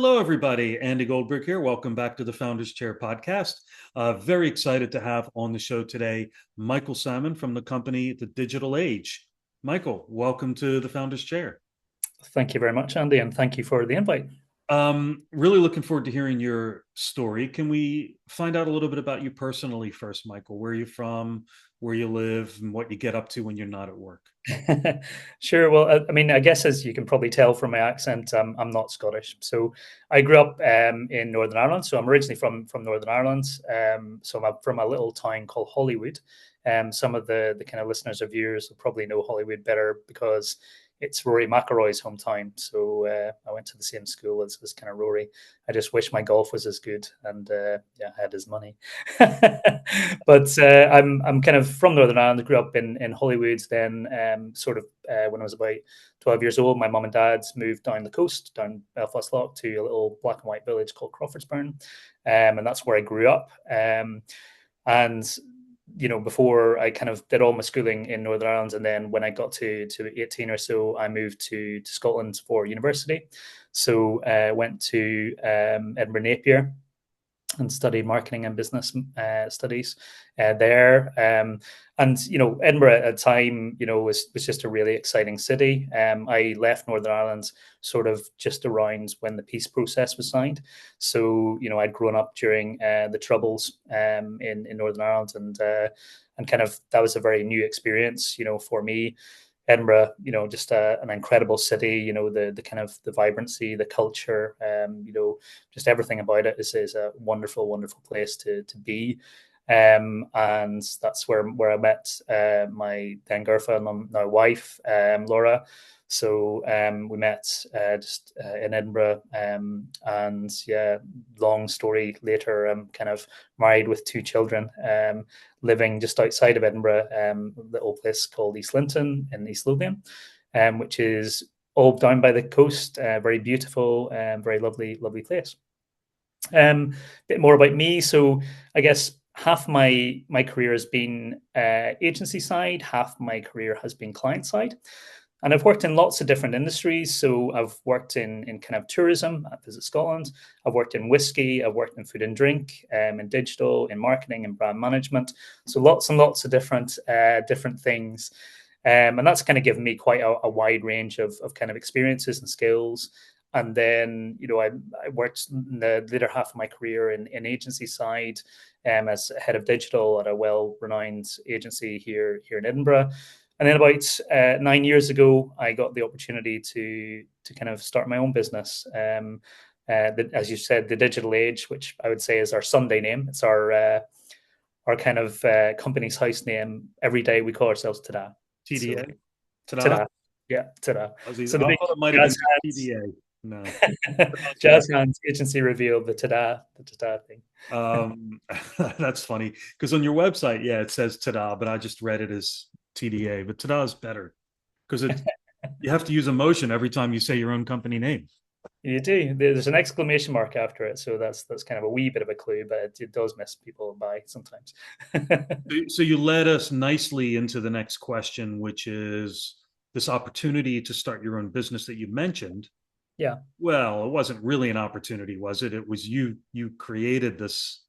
Hello, everybody. Andy Goldberg here. Welcome back to the Founders Chair podcast. Very excited to have on the show today Michael Salmon from the company The Digital Age. Michael, welcome to the Founders Chair. Thank you very much, Andy, and thank you for the invite. Really looking forward to hearing your story. Can we find out a little bit about you personally first, Michael? Where you're from, where you live, and what you get up to when you're not at work? Sure. Well, I guess as you can probably tell from my accent, I'm not Scottish. So I grew up in Northern Ireland. So I'm originally from Northern Ireland. So I'm from a little town called Holywood. Some of the kind of listeners or viewers will probably know Holywood better because it's Rory McIlroy's hometown. So I went to the same school as kind of Rory. I just wish my golf was as good, and yeah, I had his money. But I'm kind of from Northern Ireland. I grew up in Holywood. Then when I was about 12 years old, my mum and dad moved down the coast, down Belfast Lough, to a little black and white village called Crawfordsburn, and that's where I grew up. And before I kind of did all my schooling in Northern Ireland, and then when I got to 18 or so, I moved to Scotland for university. So I went to Edinburgh Napier and studied marketing and business studies there. Edinburgh at the time, was just a really exciting city. I left Northern Ireland sort of just around when the peace process was signed. So, I'd grown up during the Troubles in Northern Ireland, and kind of that was a very new experience, for me. Edinburgh, just an incredible city. The kind of the vibrancy, the culture, just everything about it is a wonderful, wonderful place to be. And that's where I met my then girlfriend and now wife, Laura. So we met in Edinburgh, and yeah, long story later, I'm kind of married with two children, living just outside of Edinburgh, a little place called East Linton in East Lothian, which is all down by the coast, very beautiful, very lovely, lovely place. Bit more about me. So I guess half my career has been agency side, half my career has been client side. And I've worked in lots of different industries. So I've worked in kind of tourism at Visit Scotland. I've worked in whiskey. I've worked in food and drink, in digital, in marketing and brand management. So lots and lots of different things. And that's kind of given me quite a wide range of kind of experiences and skills. And then, I worked in the later half of my career in agency side, as head of digital at a well-renowned agency here in Edinburgh. And then about 9 years ago, I got the opportunity to kind of start my own business. As you said, the Digital Age, which I would say is our Sunday name. It's our kind of company's house name. Every day we call ourselves Tada. TDA? So Ta-da? Tada, yeah, Tada. I So the thought big it might have been jazz TDA. No. hands, jazz hands agency revealed the Tada thing. Um, that's funny because on your website, yeah, it says ta-da, but I just read it as TDA. But ta-da is better because you have to use emotion every time you say your own company name. You do. There's an exclamation mark after it, so that's kind of a wee bit of a clue, but it does miss people by sometimes. So you led us nicely into the next question, which is this opportunity to start your own business that you mentioned. Yeah. Well, it wasn't really an opportunity, was it? It was you created this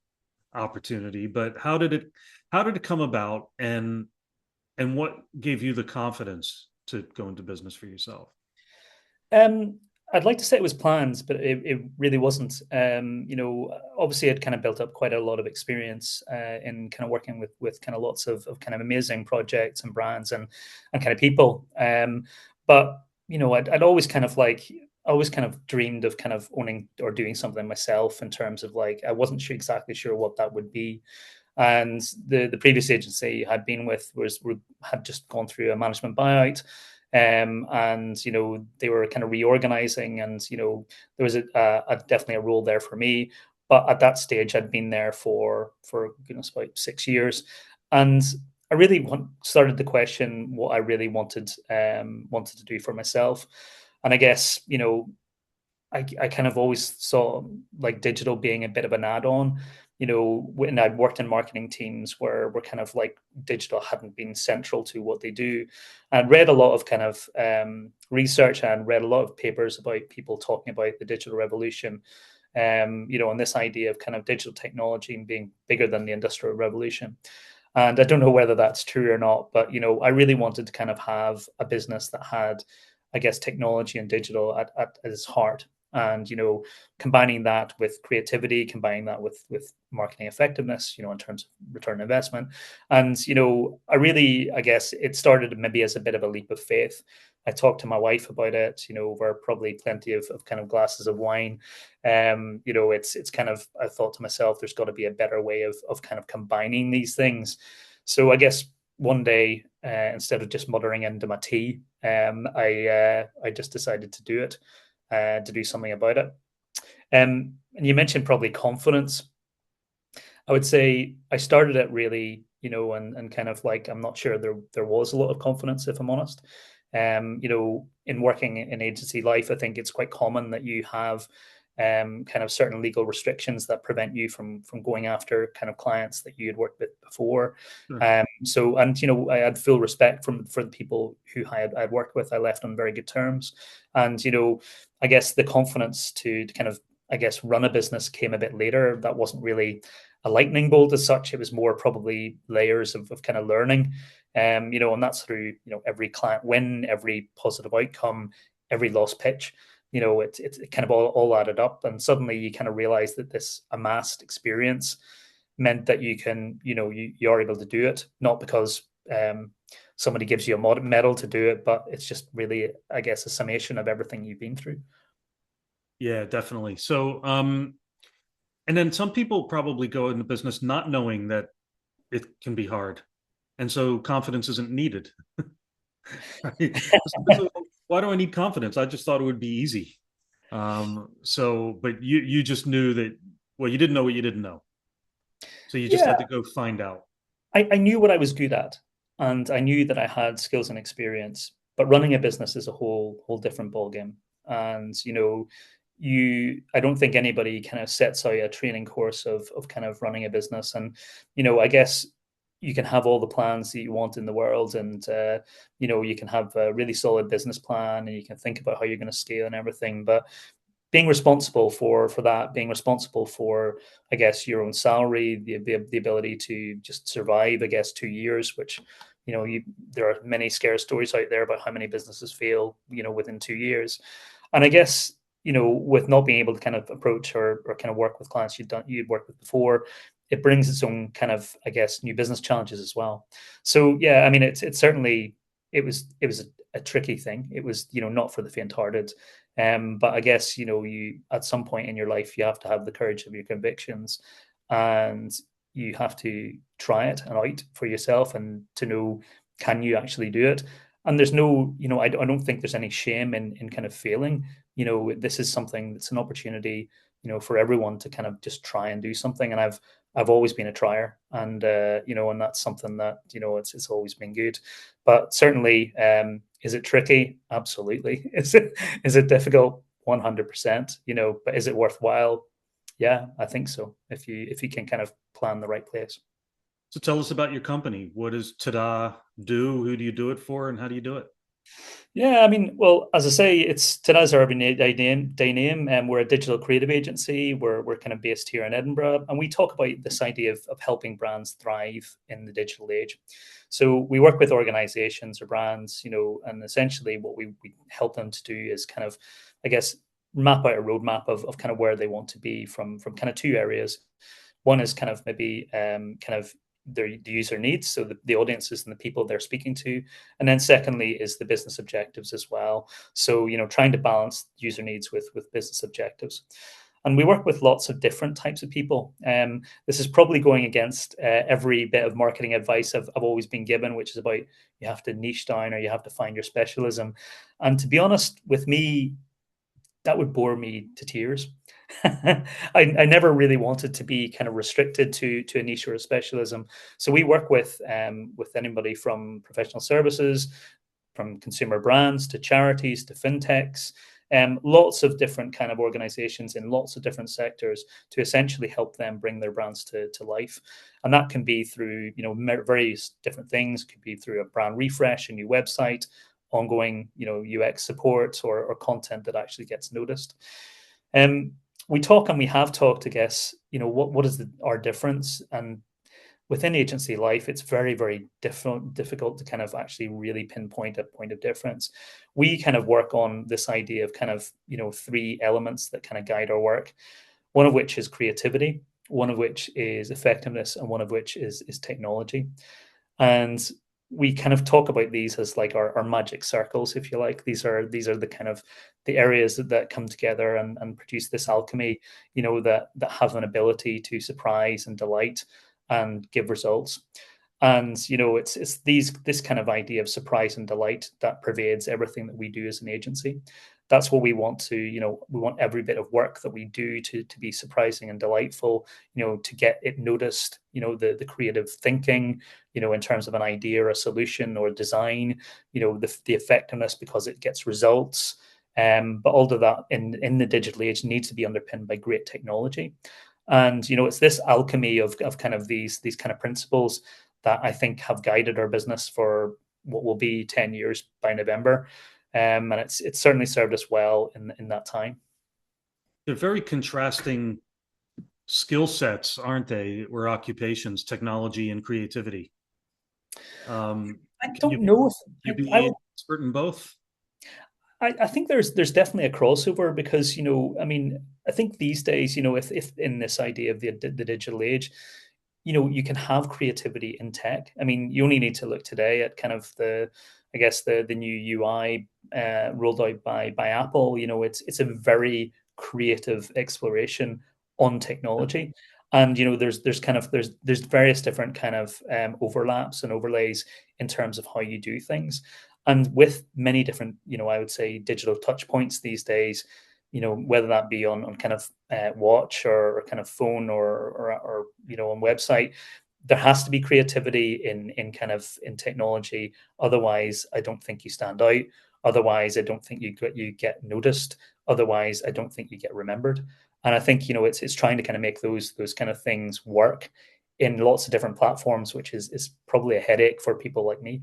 opportunity, but how did it come about, and what gave you the confidence to go into business for yourself? Um, I'd like to say it was planned, but it really wasn't. Obviously, I'd kind of built up quite a lot of experience in kind of working with kind of lots of kind of amazing projects and brands and kind of people. But I'd always kind of always kind of dreamed of kind of owning or doing something myself in terms of like I wasn't exactly sure what that would be. And the previous agency I'd been with had just gone through a management buyout, and they were kind of reorganizing, and there was definitely a role there for me. But at that stage, I'd been there for about 6 years, and I really started to question what I really wanted to do for myself. And I guess I kind of always saw like digital being a bit of an add-on. when I'd worked in marketing teams where kind of like digital hadn't been central to what they do. I'd read a lot of kind of research and read a lot of papers about people talking about the digital revolution, and this idea of kind of digital technology and being bigger than the industrial revolution. And I don't know whether that's true or not, but I really wanted to kind of have a business that had, I guess, technology and digital at its heart. And combining that with creativity, combining that with marketing effectiveness, in terms of return on investment. And I guess it started maybe as a bit of a leap of faith. I talked to my wife about it, over probably plenty of kind of glasses of wine. It's kind of, I thought to myself, there's got to be a better way of kind of combining these things. So I guess one day, instead of just muttering into my tea, I just decided to do it, to do something about it. And you mentioned probably confidence. I would say I started it really, and kind of like, I'm not sure there was a lot of confidence, if I'm honest. In working in agency life, I think it's quite common that you have kind of certain legal restrictions that prevent you from going after kind of clients that you had worked with before. Sure. I had full respect for the people who I'd worked with. I left on very good terms, and I guess the confidence to kind of, I guess, run a business came a bit later. That wasn't really a lightning bolt as such. It was more probably layers of kind of learning. And that's through, every client win, every positive outcome, every lost pitch. It kind of all added up, and suddenly you kind of realize that this amassed experience meant that you can, you are able to do it, not because somebody gives you a medal to do it, but it's just really, I guess, a summation of everything you've been through. Yeah, definitely. So, and then some people probably go into business not knowing that it can be hard, and so confidence isn't needed. Right? So why do I need confidence? I just thought it would be easy. But you just knew that, well, you didn't know what you didn't know, so you just Yeah, had to go find out. I knew what I was good at, and I knew that I had skills and experience. But running a business is a whole different ballgame. And I don't think anybody kind of sets out a training course of kind of running a business. And I guess you can have all the plans that you want in the world, and you can have a really solid business plan, and you can think about how you're going to scale and everything. But being responsible for that, being responsible for, I guess, your own salary, the ability to just survive, I guess, 2 years, which there are many scare stories out there about how many businesses fail, within 2 years. And I guess, with not being able to kind of approach or kind of work with clients you'd worked with before, it brings its own kind of, I guess, new business challenges as well. So yeah, I mean, it's certainly, it was a tricky thing. It was, not for the faint-hearted. But I guess, you at some point in your life, you have to have the courage of your convictions, and you have to try it and out for yourself, and to know, can you actually do it? And there's no, I don't think there's any shame in kind of failing. This is something that's an opportunity, for everyone to kind of just try and do something. And I've always been a trier, and and that's something that it's always been good. But certainly, is it tricky? Absolutely. Is it difficult? 100%. But is it worthwhile? Yeah, I think so. If you can kind of plan the right place. So tell us about your company. What does Tada do? Who do you do it for, and how do you do it? Yeah, I mean, well, as I say, it's Today's our day name, and we're a digital creative agency. We're kind of based here in Edinburgh, and we talk about this idea of helping brands thrive in the digital age. So we work with organizations or brands, and essentially what we help them to do is kind of, I guess, map out a roadmap of kind of where they want to be from kind of two areas. One is kind of maybe kind of the user needs, so the audiences and the people they're speaking to, and then secondly is the business objectives as well. So trying to balance user needs with business objectives. And we work with lots of different types of people. This is probably going against every bit of marketing advice I've always been given, which is about you have to niche down, or you have to find your specialism. And to be honest with me, that would bore me to tears. I never really wanted to be kind of restricted to a niche or a specialism. So we work with anybody from professional services, from consumer brands to charities to fintechs, lots of different kind of organizations in lots of different sectors to essentially help them bring their brands to life. And that can be through, various different things. It could be through a brand refresh, a new website, ongoing, UX support, or content that actually gets noticed. We talk and we have talked, I guess, what is our difference? And within agency life, it's very, very difficult to kind of actually really pinpoint a point of difference. We kind of work on this idea of kind of, three elements that kind of guide our work, one of which is creativity, one of which is effectiveness, and one of which is technology. And we kind of talk about these as like our magic circles, if you like. These are the kind of the areas that come together and produce this alchemy, that have an ability to surprise and delight and give results. And it's this kind of idea of surprise and delight that pervades everything that we do as an agency. That's what we want to, we want every bit of work that we do to be surprising and delightful, to get it noticed, the creative thinking, in terms of an idea or a solution or design, the effectiveness because it gets results. But all of that in the digital age needs to be underpinned by great technology. And, it's this alchemy of kind of these kind of principles that I think have guided our business for what will be 10 years by November. And it's certainly served us well in that time. They're very contrasting skill sets, aren't they? Or occupations, technology and creativity. I Can don't know you if be expert in both? I think there's definitely a crossover because I mean I think these days if in this idea of the digital age, you can have creativity in tech. I mean, you only need to look today at kind of the new UI rolled out by Apple. It's a very creative exploration on technology. And there's various different kind of overlaps and overlays in terms of how you do things. And with many different, I would say digital touch points these days, whether that be on kind of watch or kind of phone or on website, there has to be creativity in technology. Otherwise, I don't think you stand out. Otherwise, I don't think you get noticed. Otherwise, I don't think you get remembered. And I think it's trying to kind of make those kind of things work in lots of different platforms, which is probably a headache for people like me.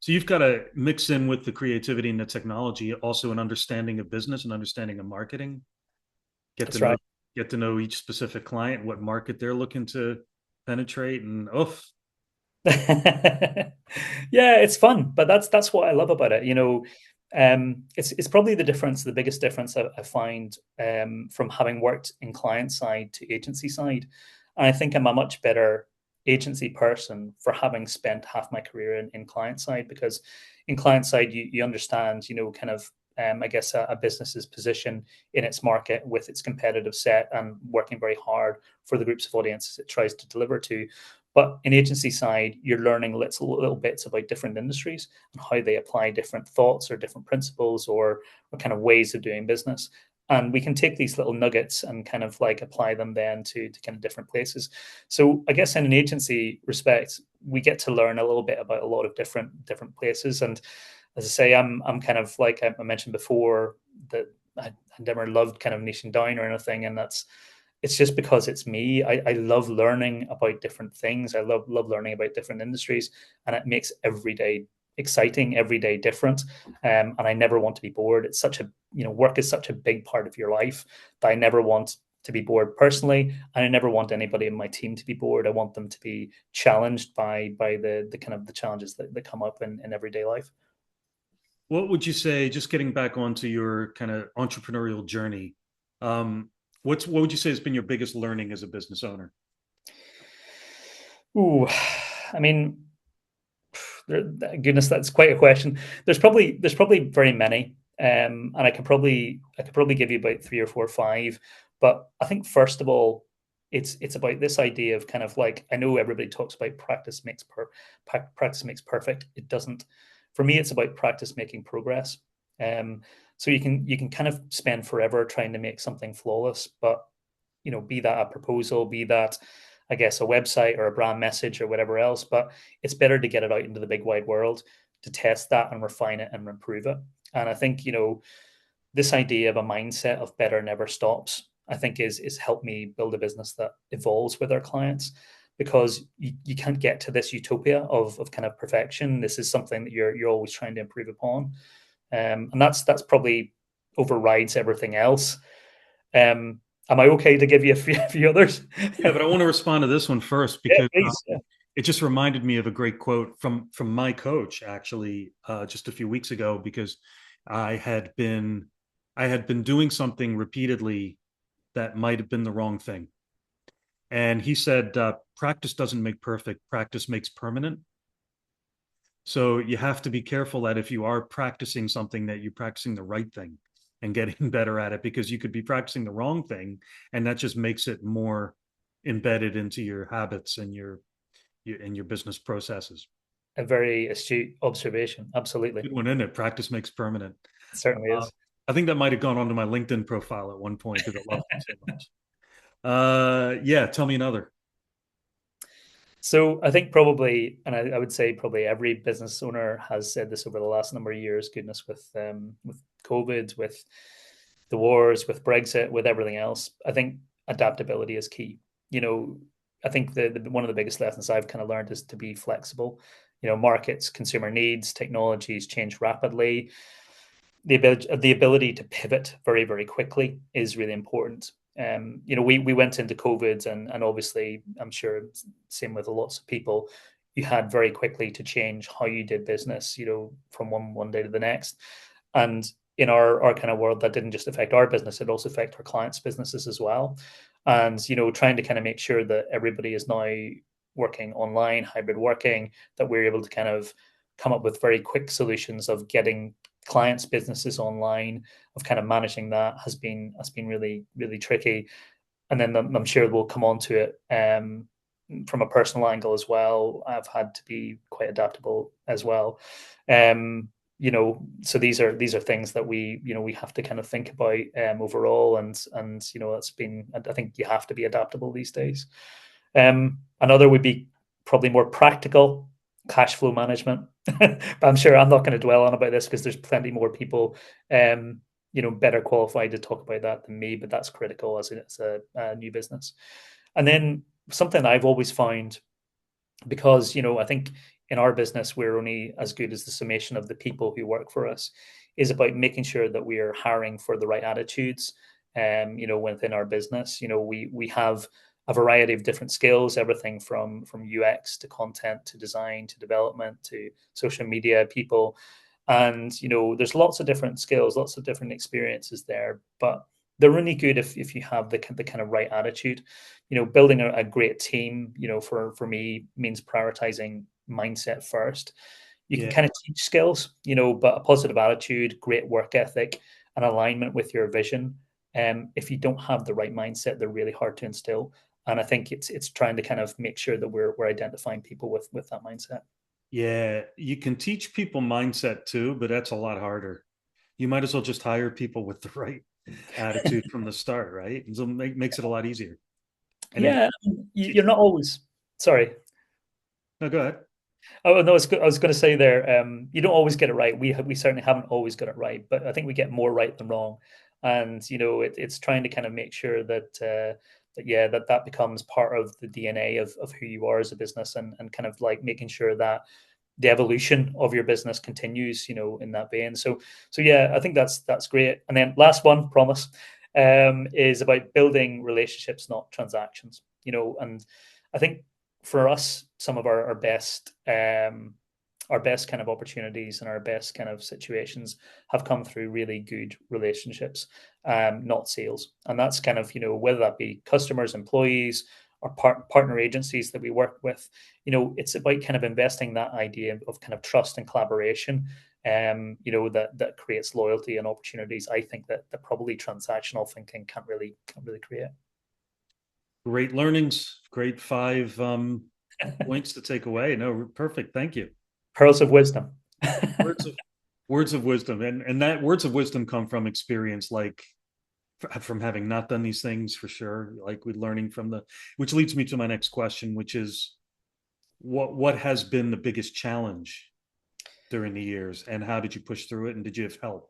So you've got to mix in with the creativity and the technology, also an understanding of business and understanding of marketing. Get to That's know right. get to know each specific client, what market they're looking to penetrate, and oof. Yeah, it's fun, but that's what I love about it. It's probably the biggest difference I find from having worked in client side to agency side. And I think I'm a much better agency person for having spent half my career in client side, because in client side you understand, kind of I guess a business's position in its market with its competitive set and working very hard for the groups of audiences it tries to deliver to. But in agency side, you're learning little bits about different industries and how they apply different thoughts or different principles or kind of ways of doing business. And we can take these little nuggets and kind of like apply them then to kind of different places. So I guess in an agency respect, we get to learn a little bit about a lot of different places. And as I say, I'm kind of like I mentioned before that I never loved kind of niching down or anything, and it's just because it's me. I love learning about different things. I love learning about different industries, and it makes every day exciting, every day different. And I never want to be bored. It's such a work is such a big part of your life that I never want to be bored personally, and I never want anybody in my team to be bored. I want them to be challenged by the kind of the challenges that come up in everyday life. What would you say, just getting back onto your kind of entrepreneurial journey, um, what would you say has been your biggest learning as a business owner? Ooh, I mean, goodness, that's quite a question. There's probably very many, and I could probably give you about three or four or five. But I think first of all, it's about this idea of kind of like, I know everybody talks about practice makes perfect. It doesn't. For me, it's about practice making progress. So you can kind of spend forever trying to make something flawless, but be that a proposal, be that, I guess, a website or a brand message or whatever else. But it's better to get it out into the big wide world to test that and refine it and improve it. And I think, this idea of a mindset of better never stops, I think is helped me build a business that evolves with our clients, because you can't get to this utopia of kind of perfection. This is something that you're always trying to improve upon. And that's probably overrides everything else. Am I okay to give you a few others? Yeah, but I want to respond to this one first Yeah, because please. Yeah. it just reminded me of a great quote from my coach actually just a few weeks ago because I had been I had been doing something repeatedly that might have been the wrong thing, and he said, "Practice doesn't make perfect. Practice makes permanent." So you have to be careful that if you are practicing something, that you're practicing the right thing and getting better at it, because you could be practicing the wrong thing, and that just makes it more embedded into your habits and your business processes. A very astute observation. Absolutely. Good one, isn't it? Practice makes permanent. It certainly Uh, is. I think that might have gone onto my LinkedIn profile at one point because I loved it so much. Yeah, tell me another. So I think probably, and I would say probably every business owner has said this over the last number of years. Goodness, with COVID, with the wars, with Brexit, with everything else, I think adaptability is key. You know, I think one of the biggest lessons I've kind of learned is to be flexible. You know, markets, consumer needs, technologies change rapidly. The ability to pivot very very quickly is really important. You know, we went into COVID, and obviously, I'm sure same with lots of people. You had very quickly to change how you did business. You know, from one day to the next, and in our kind of world, that didn't just affect our business; it also affect our clients' businesses as well. And you know, trying to kind of make sure that everybody is now working online, hybrid working, that we're able to kind of come up with very quick solutions of getting clients' businesses online, of kind of managing that has been really really tricky. And then I'm sure we'll come on to it from a personal angle as well. I've had to be quite adaptable as well. Um, you know, so these are things that we have to kind of think about overall, and you know, it's been, I think you have to be adaptable these days. Another would be probably more practical cash flow management. But I'm sure I'm not going to dwell on about this because there's plenty more people, you know, better qualified to talk about that than me. But that's critical as a new business. And then something I've always found, because you know, I think in our business we're only as good as the summation of the people who work for us, is about making sure that we are hiring for the right attitudes. You know, within our business, you know, we have a variety of different skills, everything from UX to content to design to development to social media people. And you know, there's lots of different skills, lots of different experiences there, but they're really good if you have the kind of right attitude. You know, building a great team, you know, for me means prioritizing mindset first. You can Yeah, kind of teach skills, you know, but a positive attitude, great work ethic, and alignment with your vision. If you don't have the right mindset, they're really hard to instill. And I think it's trying to kind of make sure that we're identifying people with that mindset. yeah, you can teach people mindset too, but that's a lot harder. You might as well just hire people with the right attitude from the start, right? And so makes it a lot easier. And then Yeah, teach. you're not always. Sorry. No, go ahead. Oh no, I was going to say there. You don't always get it right. We certainly haven't always got it right, but I think we get more right than wrong. And you know, it's trying to kind of make sure that becomes part of the DNA of who you are as a business, and kind of like making sure that the evolution of your business continues, you know, in that vein. So yeah, I think that's great. And then last one, promise, is about building relationships, not transactions. You know, and I think for us, some of our best kind of opportunities and our best kind of situations have come through really good relationships, not sales. And that's kind of, you know, whether that be customers, employees, or partner agencies that we work with. You know, it's about kind of investing that idea of kind of trust and collaboration. You know, that creates loyalty and opportunities. I think that probably transactional thinking can't really create. Great learnings. Great five points to take away. No, perfect. Thank you. Pearls of wisdom. Words of words of wisdom, and that words of wisdom come from experience, like from having not done these things for sure. Like with learning from the, which leads me to my next question, which is what has been the biggest challenge during the years, and how did you push through it, and did you have help?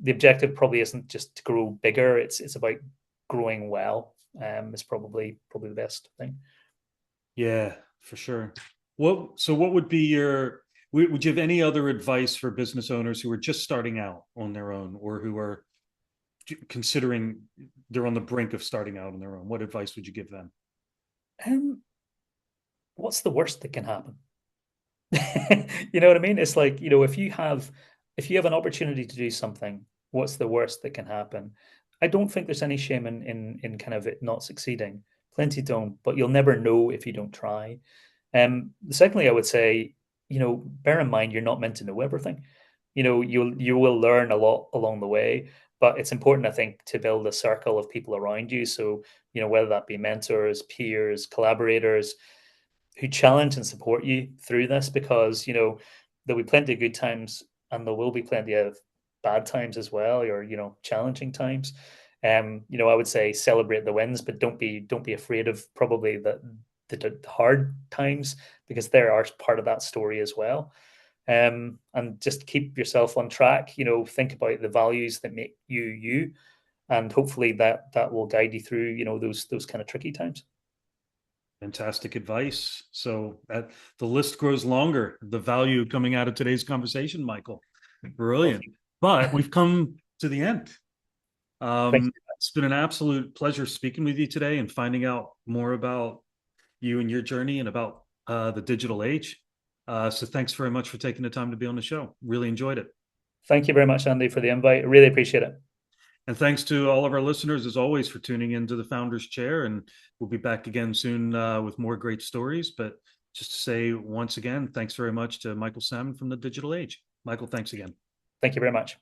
the objective probably isn't just to grow bigger. It's about growing well. Is probably the best thing. Yeah, for sure. What would be your, would you have any other advice for business owners who are just starting out on their own, or who are considering they're on the brink of starting out on their own? What advice would you give them? Um, what's the worst that can happen? You know what I mean? It's like, if you have an opportunity to do something, what's the worst that can happen? I don't think there's any shame in kind of it not succeeding. Plenty don't, but you'll never know if you don't try. Secondly, I would say, bear in mind you're not meant to know everything. You will learn a lot along the way, but it's important, I think, to build a circle of people around you. So, whether that be mentors, peers, collaborators, who challenge and support you through this, because there'll be plenty of good times and there will be plenty of bad times as well, or challenging times. I would say celebrate the wins, but don't be afraid of probably the hard times, because there are part of that story as well. And just keep yourself on track. Think about the values that make you you, and hopefully that will guide you through those kind of tricky times. Fantastic advice. So that the list grows longer. The value coming out of today's conversation, Michael. Well, Brilliant. But we've come to the end. thank you. It's been an absolute pleasure speaking with you today and finding out more about you and your journey and about the digital age. So thanks very much for taking the time to be on the show. Really enjoyed it. Thank you very much, Andy, for the invite. I really appreciate it. And thanks to all of our listeners, as always, for tuning into the Founders Chair. And we'll be back again soon with more great stories. But just to say once again, thanks very much to Michael Salmon from the Digital Age. Michael, thanks again. Thank you very much.